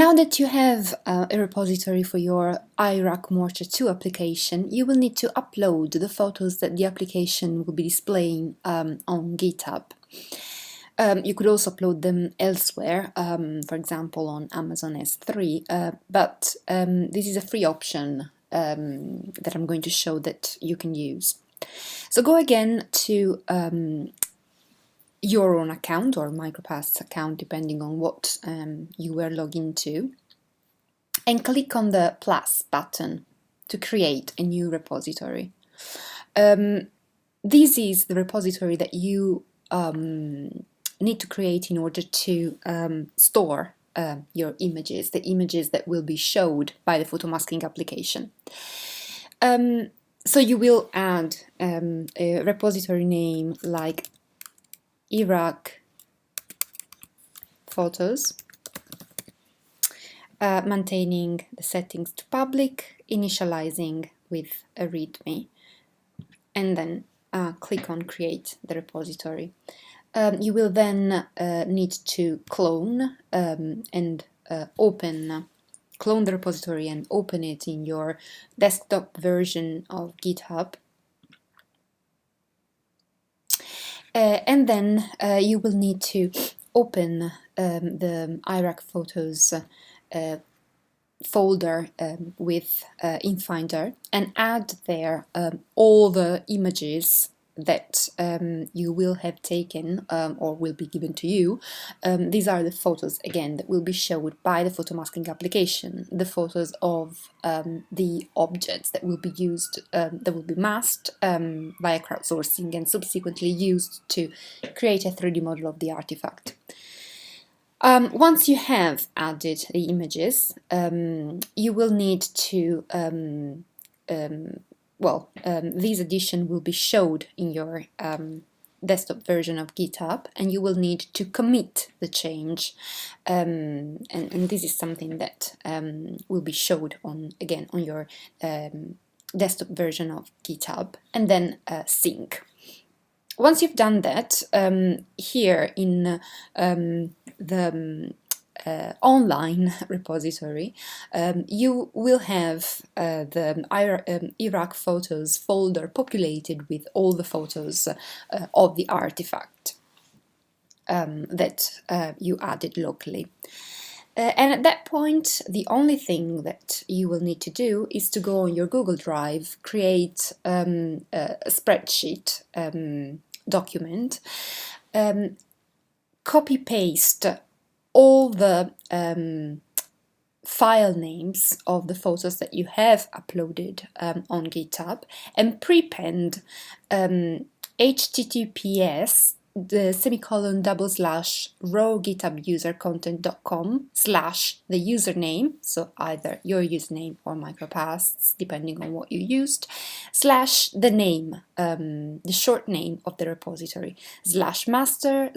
Now that you have a repository for your iRack Mortar 2 application, you will need to upload the photos that the application will be displaying on GitHub. You could also upload them elsewhere, for example on Amazon S3, but this is a free option that I'm going to show that you can use. So go again to your own account or MicroPast's account, depending on what you were logged into, and click on the plus button to create a new repository. This is the repository that you need to create in order to store your images, the images that will be showed by the photo masking application. So you will add a repository name like iRack photos, maintaining the settings to public, initializing with a README, and then click on create the repository. You will then need to clone clone the repository and open it in your desktop version of GitHub. And then you will need to open the iRack Photos folder with in Finder and add there all the images that you will have taken or will be given to you. These are the photos, again, that will be showed by the photo masking application, the photos of the objects that will be used, that will be masked via crowdsourcing and subsequently used to create a 3D model of the artifact. Once you have added the images, you will need to these additions will be showed in your desktop version of GitHub, and you will need to commit the change, and this is something that will be showed on your desktop version of GitHub, and then sync. Once you've done that, here in the online repository, you will have the iRack Photos folder populated with all the photos of the artifact that you added locally. And at that point, the only thing that you will need to do is to go on your Google Drive, create a spreadsheet document, copy-paste all the file names of the photos that you have uploaded on GitHub, and prepend https //raw github/user/content.com/the username, so either your username or MicroPast's, depending on what you used, / the name, the short name of the repository, /master/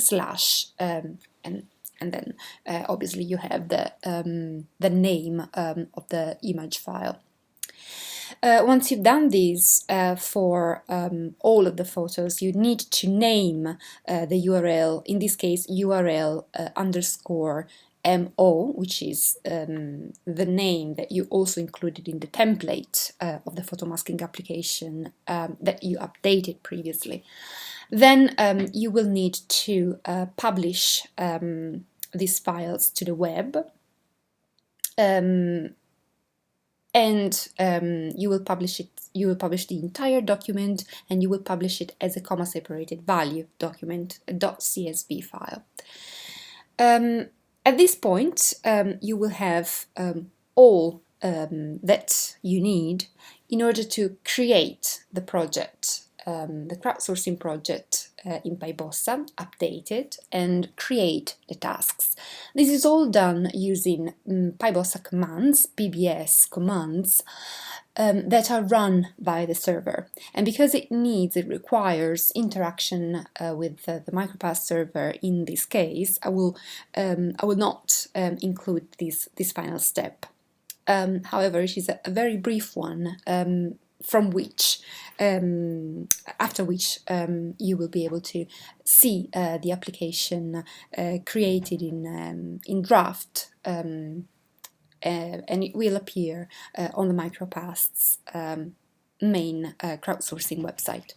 and then obviously you have the name of the image file. Once you've done this for all of the photos, you need to name the URL, in this case URL _mo, which is the name that you also included in the template of the photo masking application that you updated previously. Then you will need to publish these files to the web, and you will publish it. You will publish the entire document, and you will publish it as a comma-separated value document, a .csv file. At this point, you will have all that you need in order to create the project, the crowdsourcing project in PyBossa, update it, and create the tasks. This is all done using PyBossa commands, PBS commands, that are run by the server. And because it requires interaction with the MicroPast server in this case, I will not include this final step. However, it is a very brief one, after which you will be able to see the application created in draft and it will appear on the Micropast's main crowdsourcing website.